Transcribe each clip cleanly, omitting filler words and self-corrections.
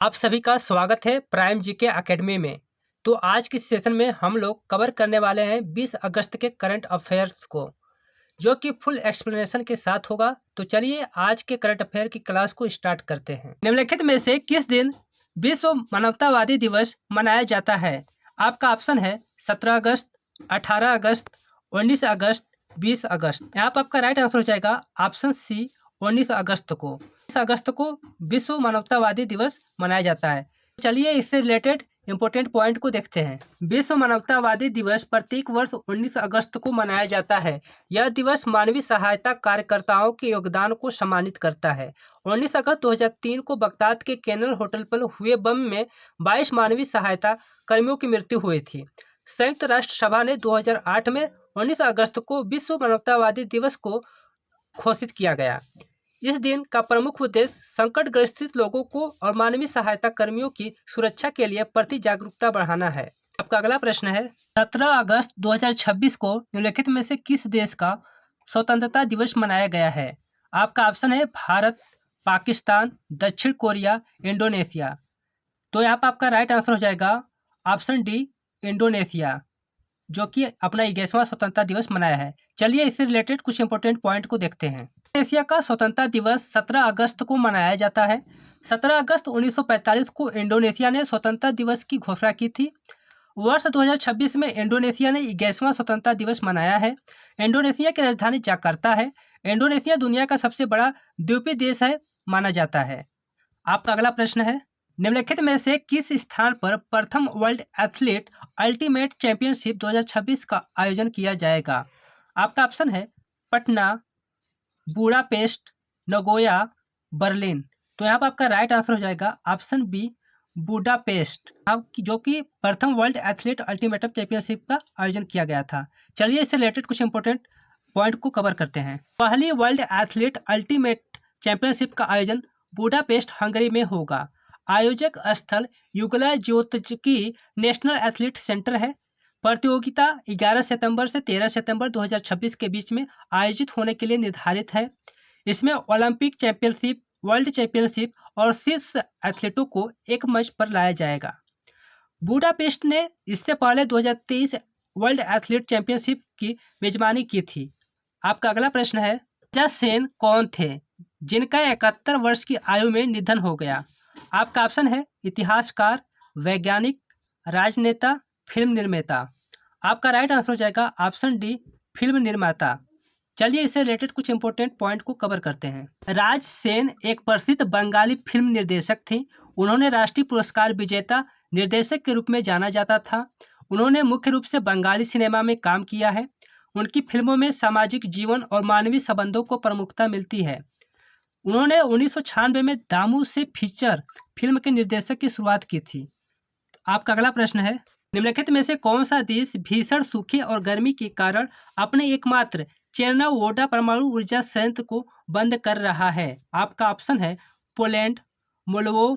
आप सभी का स्वागत है प्राइम जीके एकेडमी में। तो आज के सेशन में हम लोग कवर करने वाले हैं 20 अगस्त के करंट अफेयर्स को, जो कि फुल एक्सप्लेनेशन के साथ होगा। तो चलिए आज के करंट अफेयर की क्लास को स्टार्ट करते हैं। निम्नलिखित में से किस दिन विश्व मानवतावादी दिवस मनाया जाता है? आपका ऑप्शन है 17 अगस्त, 18 अगस्त, 19 अगस्त, 20 अगस्त। यहाँ पर आपका राइट आंसर हो जाएगा ऑप्शन सी, 19 अगस्त को। 19 अगस्त को विश्व मानवतावादी दिवस मनाया जाता है। चलिए इससे रिलेटेड इम्पोर्टेंट पॉइंट को देखते हैं। विश्व मानवतावादी दिवस प्रत्येक वर्ष 19 अगस्त को मनाया जाता है। यह दिवस मानवीय सहायता कार्यकर्ताओं के योगदान को सम्मानित करता है। 19 अगस्त 2003 को बगदाद के कैनल होटल पर हुए बम में 22 मानवीय सहायता कर्मियों की मृत्यु हुई थी। संयुक्त राष्ट्र सभा ने 2008 में 19 अगस्त को विश्व मानवतावादी दिवस को घोषित किया गया। इस दिन का प्रमुख उद्देश्य संकट ग्रसित लोगों को और मानवीय सहायता कर्मियों की सुरक्षा के लिए प्रति जागरूकता बढ़ाना है। आपका अगला प्रश्न है 17 अगस्त 2026 को निम्नलिखित में से किस देश का स्वतंत्रता दिवस मनाया गया है? आपका ऑप्शन है भारत, पाकिस्तान, दक्षिण कोरिया, इंडोनेशिया। तो यहाँ पर आपका राइट आंसर हो जाएगा ऑप्शन डी, इंडोनेशिया, जो कि अपना 21वां स्वतंत्रता दिवस मनाया है। चलिए इससे रिलेटेड कुछ इंपोर्टेंट पॉइंट को देखते हैं। इंडोनेशिया का स्वतंत्रता दिवस 17 अगस्त को मनाया जाता है। 17 अगस्त 1945 को इंडोनेशिया ने स्वतंत्रता दिवस की घोषणा की थी। वर्ष 2026 में इंडोनेशिया ने 21वां स्वतंत्रता दिवस मनाया है। इंडोनेशिया की राजधानी जकार्ता है। इंडोनेशिया दुनिया का सबसे बड़ा द्वीपीय देश है माना जाता है। आपका अगला प्रश्न है निम्नलिखित में से किस स्थान पर प्रथम वर्ल्ड एथलीट अल्टीमेट चैंपियनशिप 2026 का आयोजन किया जाएगा? आपका ऑप्शन है पटना, बुडापेस्ट, नगोया, बर्लिन। तो यहाँ पर आपका राइट आंसर हो जाएगा ऑप्शन बी, बुडापेस्ट, जो कि प्रथम वर्ल्ड एथलीट अल्टीमेट चैंपियनशिप का आयोजन किया गया था। चलिए इससे रिलेटेड कुछ इंपोर्टेंट पॉइंट को कवर करते हैं। पहली वर्ल्ड एथलीट अल्टीमेट चैंपियनशिप का आयोजन बुडापेस्ट, हंगरी में होगा। आयोजक स्थल युगला ज्योतकी नेशनल एथलीट सेंटर है। प्रतियोगिता 11 सितंबर से 13 सितंबर 2026 के बीच में आयोजित होने के लिए निर्धारित है। इसमें ओलंपिक चैंपियनशिप, वर्ल्ड चैंपियनशिप और शीर्ष एथलीटों को एक मंच पर लाया जाएगा। बुडापेस्ट ने इससे पहले 2023 वर्ल्ड एथलीट चैंपियनशिप की मेजबानी की थी। आपका अगला प्रश्न है राजा सेन कौन थे जिनका 71 वर्ष की आयु में निधन हो गया? आपका ऑप्शन है इतिहासकार, वैज्ञानिक, राजनेता, फिल्म निर्माता। आपका राइट आंसर हो जाएगा ऑप्शन डी, फिल्म निर्माता। चलिए इससे रिलेटेड कुछ इंपोर्टेंट पॉइंट को कवर करते हैं। राज सेन एक प्रसिद्ध बंगाली फिल्म निर्देशक थी। उन्होंने राष्ट्रीय पुरस्कार विजेता निर्देशक के रूप में जाना जाता था। उन्होंने मुख्य रूप से बंगाली सिनेमा में काम किया है। उनकी फिल्मों में सामाजिक जीवन और मानवीय संबंधों को प्रमुखता मिलती है। उन्होंने 1996 में दामू से फीचर फिल्म के निर्देशक की शुरुआत की थी। आपका अगला प्रश्न है निम्नलिखित में से कौन सा देश भीषण सूखे और गर्मी के कारण अपने एकमात्र चेरनोवोडा परमाणु ऊर्जा संयंत्र को बंद कर रहा है? आपका ऑप्शन है पोलैंड, मोल्डोवा,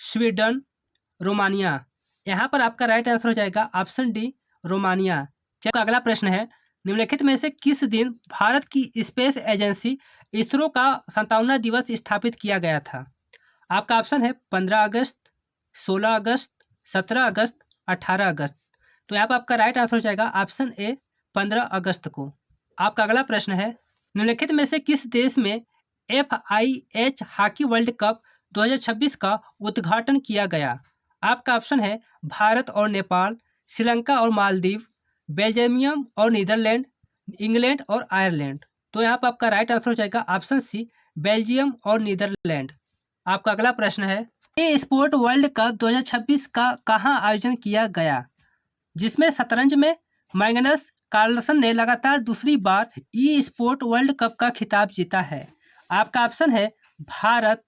स्वीडन, रोमानिया। यहाँ पर आपका राइट आंसर हो जाएगा ऑप्शन डी, रोमानिया। आपका अगला प्रश्न है निम्नलिखित में से किस दिन भारत की स्पेस एजेंसी इसरो का 57वां दिवस स्थापित किया गया था? आपका ऑप्शन है 15 अगस्त, 16 अगस्त, 17 अगस्त, 18 अगस्त। तो यहाँ पर आपका राइट आंसर हो जाएगा ऑप्शन ए, 15 अगस्त को। आपका अगला प्रश्न है निम्नलिखित में से किस देश में FIH हॉकी वर्ल्ड कप 2026 का उद्घाटन किया गया? आपका ऑप्शन है भारत और नेपाल, श्रीलंका और मालदीव, बेल्जियम और नीदरलैंड, इंग्लैंड और आयरलैंड। तो यहाँ पर आपका राइट आंसर हो जाएगा ऑप्शन सी, बेल्जियम और नीदरलैंड। आपका अगला प्रश्न है ई स्पोर्ट वर्ल्ड कप 2026 का कहाँ आयोजन किया गया? जिसमें शतरंज में मैग्नस कार्लसन ने लगातार दूसरी बार ई स्पोर्ट वर्ल्ड कप का खिताब जीता है। आपका ऑप्शन है भारत,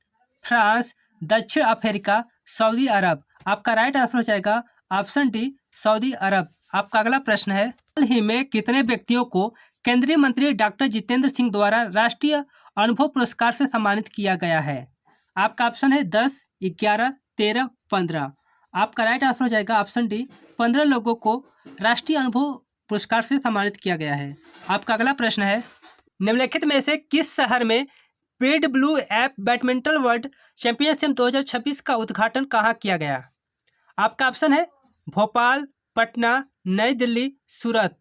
फ्रांस, दक्षिण अफ्रीका, सऊदी अरब। आपका राइट आंसर हो जाएगा ऑप्शन डी, सऊदी अरब। आपका अगला प्रश्न है हाल ही में कितने व्यक्तियों को केंद्रीय मंत्री डॉक्टर जितेंद्र सिंह द्वारा राष्ट्रीय अनुभव पुरस्कार से सम्मानित किया गया है? आपका ऑप्शन है 10, 11, 13, 15। आपका राइट आंसर हो जाएगा ऑप्शन डी, 15 लोगों को राष्ट्रीय अनुभव पुरस्कार से सम्मानित किया गया है। आपका अगला प्रश्न है निम्नलिखित में से किस शहर में paid blue app badminton world championship 2026 का उद्घाटन कहाँ किया गया? आपका ऑप्शन है भोपाल, पटना, नई दिल्ली, सूरत।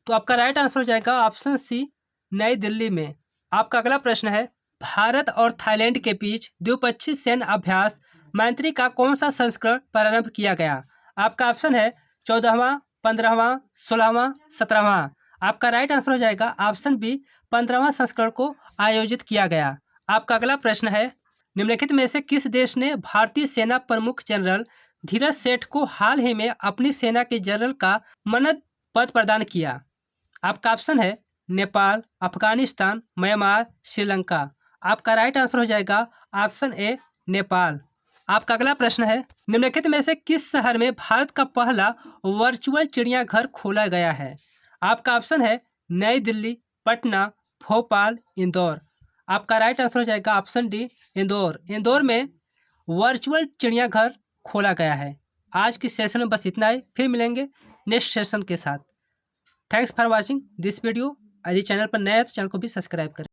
तो आपका राइट आंसर हो जाएगा ऑप्शन सी, नई दिल्ली में। आपका अगला प्रश्न है, भारत और थाईलैंड के बीच द्विपक्षीय सैन्य अभ्यास मैत्री का कौन सा संस्करण प्रारंभ किया गया? आपका ऑप्शन है 14वां, 15वां, 16वां, 17वां। आपका राइट आंसर हो जाएगा ऑप्शन बी, 15वां संस्करण को आयोजित किया गया। आपका अगला प्रश्न है, निम्नलिखित में से किस देश ने भारतीय सेना प्रमुख जनरल धीरज सेठ को हाल ही में अपनी सेना के जनरल का मनद पद प्रदान किया? आपका ऑप्शन है नेपाल, अफगानिस्तान, म्यांमार, श्रीलंका। आपका राइट आंसर हो जाएगा ऑप्शन ए, नेपाल। आपका अगला प्रश्न है, निम्नलिखित में से किस शहर में भारत का पहला वर्चुअल चिड़ियाघर खोला गया है? आपका ऑप्शन है नई दिल्ली, पटना, भोपाल, इंदौर। आपका राइट आंसर हो जाएगा ऑप्शन डी, इंदौर। इंदौर में वर्चुअल चिड़ियाघर खोला गया है। आज की सेशन में बस इतना ही, फिर मिलेंगे नेक्स्ट सेशन के साथ। Thanks for watching this video. यदि चैनल पर नया है तो चैनल को भी सब्सक्राइब करें।